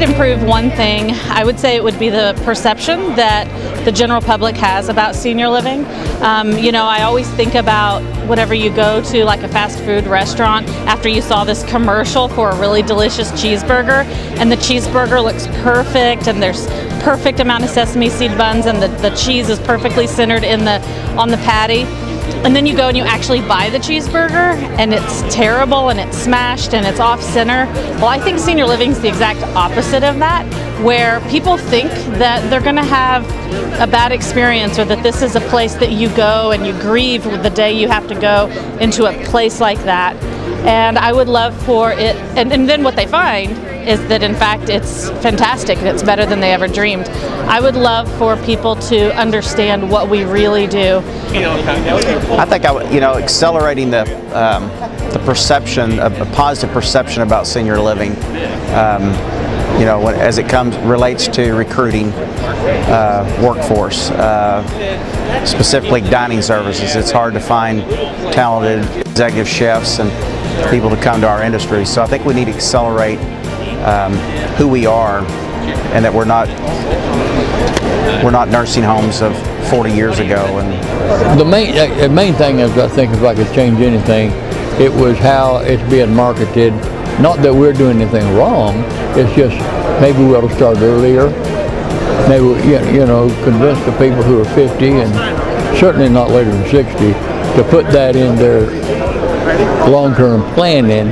could improve one thing, I would say it would be the perception that the general public has about senior living. You know, I always think about whenever you go to like a fast food restaurant after you saw this commercial for a really delicious cheeseburger, and the cheeseburger looks perfect and there's perfect amount of sesame seed buns and the cheese is perfectly centered in on the patty. And then you go and you actually buy the cheeseburger and it's terrible and it's smashed and it's off center. Well, I think senior living is the exact opposite of that, where people think that they're going to have a bad experience or that this is a place that you go and you grieve the day you have to go into a place like that. And I would love for it, and then what they find is that in fact it's fantastic and it's better than they ever dreamed. I would love for people to understand what we really do. I think accelerating the perception, a positive perception about senior living, as it relates to recruiting workforce, specifically dining services. It's hard to find talented executive chefs and people to come to our industry. So I think we need to accelerate who we are, and that we're not nursing homes of 40 years ago. And the main thing is, I think, if I could change anything, it was how it's being marketed. Not that we're doing anything wrong. It's just maybe we ought to start earlier. Maybe convince the people who are 50 and certainly not later than 60 to put that in their long-term planning,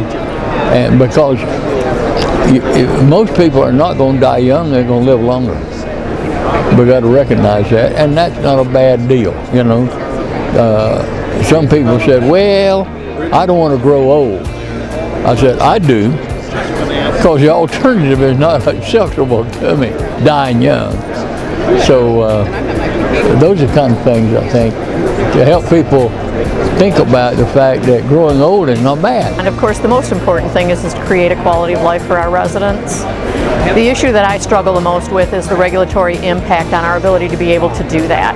and because most people are not going to die young, they're going to live longer. We got to recognize that, and that's not a bad deal. Some people said, "Well, I don't want to grow old." I said, "I do, because the alternative is not acceptable to me, dying young." So those are the kind of things, I think, to help people think about the fact that growing old is not bad. And of course, the most important thing is to create a quality of life for our residents. The issue that I struggle the most with is the regulatory impact on our ability to be able to do that.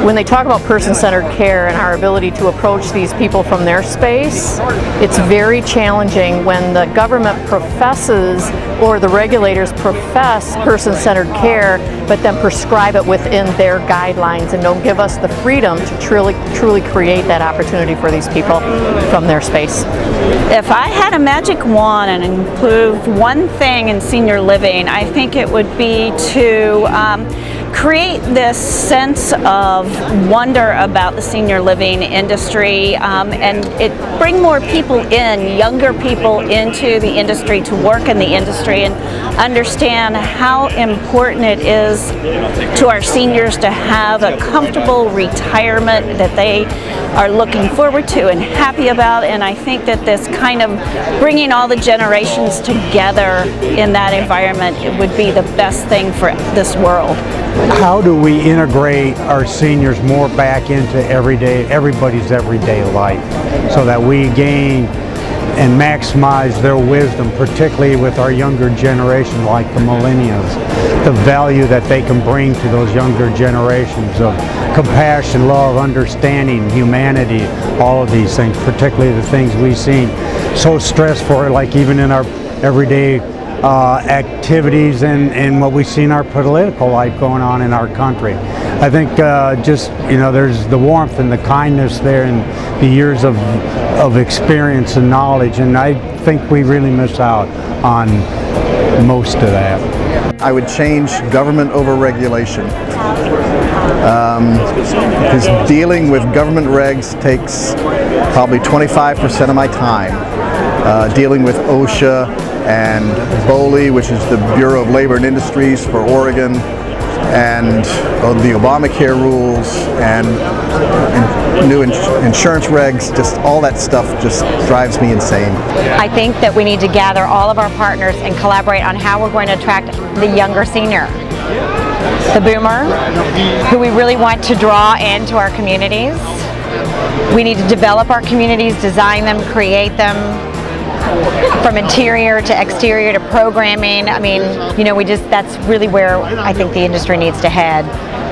When they talk about person-centered care and our ability to approach these people from their space, it's very challenging when the government professes or the regulators profess person-centered care, but then prescribe it within their guidelines and don't give us the freedom to truly create that opportunity for these people from their space. If I had a magic wand and improved one thing in senior living, I think it would be to create this sense of wonder about the senior living industry, and bring more people in, younger people into the industry to work in the industry and understand how important it is to our seniors to have a comfortable retirement that they are looking forward to and happy about. And I think that this kind of bringing all the generations together in that environment, it would be the best thing for this world. How do we integrate our seniors more back into everybody's everyday life, so that we gain and maximize their wisdom, particularly with our younger generation like the millennials, the value that they can bring to those younger generations of compassion, love, understanding, humanity, all of these things, particularly the things we've seen so stressful, like even in our everyday activities and what we see in our political life going on in our country. I think there's the warmth and the kindness there and the years of experience and knowledge, and I think we really miss out on most of that. I would change government over regulation. Because dealing with government regs takes probably 25% of my time. Dealing with OSHA and BOLI, which is the Bureau of Labor and Industries for Oregon, and the Obamacare rules and new insurance regs, just all that stuff just drives me insane. I think that we need to gather all of our partners and collaborate on how we're going to attract the younger senior, the boomer, who we really want to draw into our communities. We need to develop our communities, design them, create them, from interior to exterior to programming. I mean, that's really where I think the industry needs to head,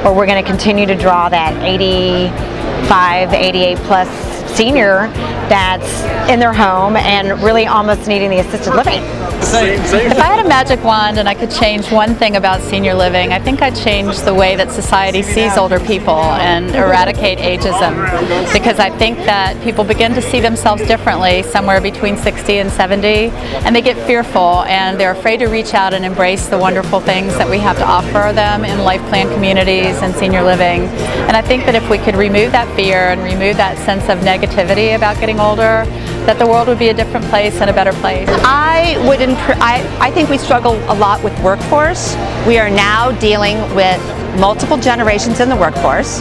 or we're going to continue to draw that 85, 88 plus senior that's in their home and really almost needing the assisted living. If I had a magic wand and I could change one thing about senior living, I think I'd change the way that society sees older people and eradicate ageism, because I think that people begin to see themselves differently somewhere between 60 and 70, and they get fearful and they're afraid to reach out and embrace the wonderful things that we have to offer them in life plan communities and senior living. And I think that if we could remove that fear and remove that sense of negativity about getting older, that the world would be a different place and a better place. I think we struggle a lot with workforce. We are now dealing with multiple generations in the workforce,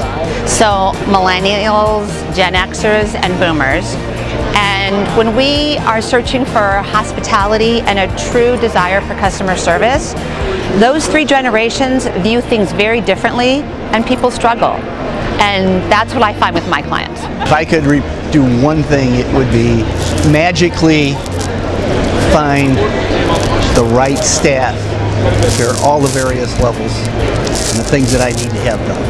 so millennials, Gen Xers, and boomers. And when we are searching for hospitality and a true desire for customer service, those three generations view things very differently and people struggle. And that's what I find with my clients. If I could do one thing, it would be magically find the right staff for all the various levels and the things that I need to have done.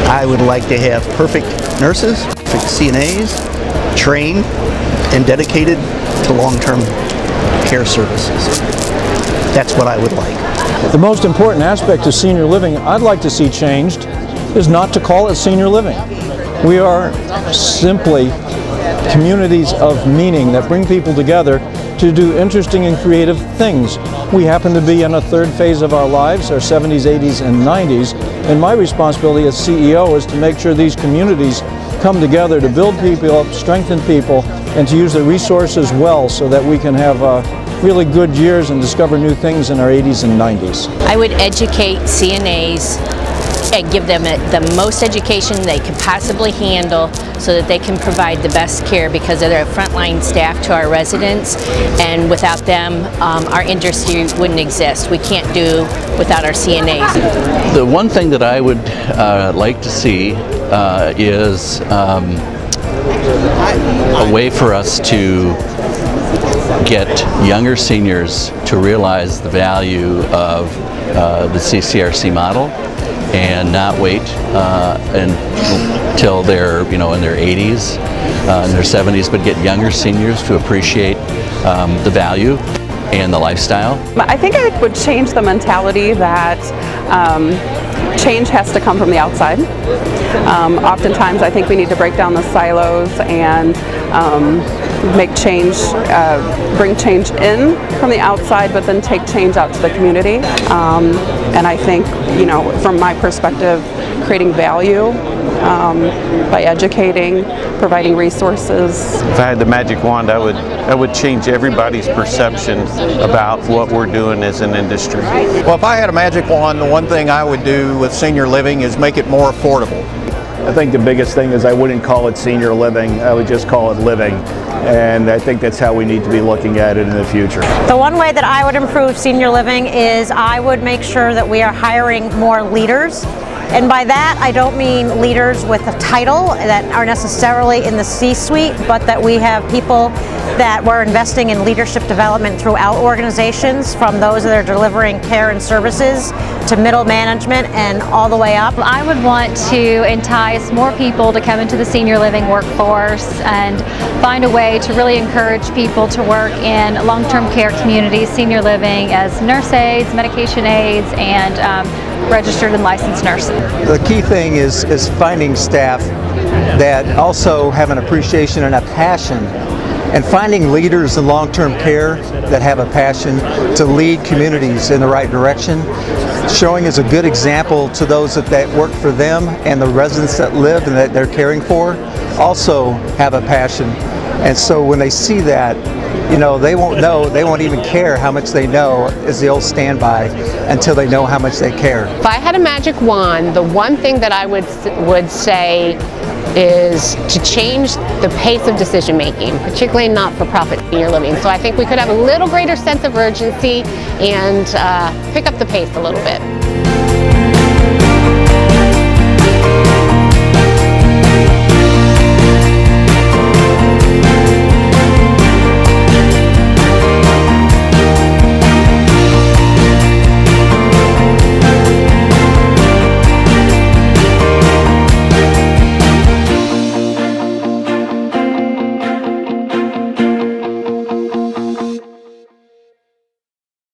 I would like to have perfect nurses, perfect CNAs, trained and dedicated to long-term care services. That's what I would like. The most important aspect of senior living I'd like to see changed is not to call it senior living. We are simply communities of meaning that bring people together to do interesting and creative things. We happen to be in a third phase of our lives, our 70s, 80s, and 90s, and my responsibility as CEO is to make sure these communities come together to build people up, strengthen people, and to use the resources well so that we can have really good years and discover new things in our 80s and 90s. I would educate CNAs and give them the most education they could possibly handle so that they can provide the best care, because they're frontline staff to our residents, and without them our industry wouldn't exist. We can't do without our CNAs. The one thing that I would like to see is a way for us to get younger seniors to realize the value of the CCRC model and not wait until they're in their 80s, in their 70s, but get younger seniors to appreciate the value and the lifestyle. I think it would change the mentality that change has to come from the outside. Oftentimes I think we need to break down the silos and make change, bring change in from the outside, but then take change out to the community. And I think, from my perspective, creating value by educating, providing resources. If I had the magic wand, I would change everybody's perception about what we're doing as an industry. Well, if I had a magic wand, the one thing I would do with senior living is make it more affordable. I think the biggest thing is I wouldn't call it senior living, I would just call it living. And I think that's how we need to be looking at it in the future. The one way that I would improve senior living is I would make sure that we are hiring more leaders. And by that, I don't mean leaders with a title that are necessarily in the C-suite, but that we have people that we're investing in leadership development throughout organizations, from those that are delivering care and services to middle management and all the way up. I would want to entice more people to come into the senior living workforce and find a way to really encourage people to work in long-term care communities, senior living, as nurse aides, medication aides, and registered and licensed nurses. The key thing is finding staff that also have an appreciation and a passion, and finding leaders in long-term care that have a passion to lead communities in the right direction, showing as a good example to those that work for them, and the residents that live and that they're caring for also have a passion. And so when they see that, they won't even care how much they know, is the old standby, until they know how much they care. If I had a magic wand, the one thing that I would say is to change the pace of decision making, particularly in not-for-profit senior living. So I think we could have a little greater sense of urgency and pick up the pace a little bit.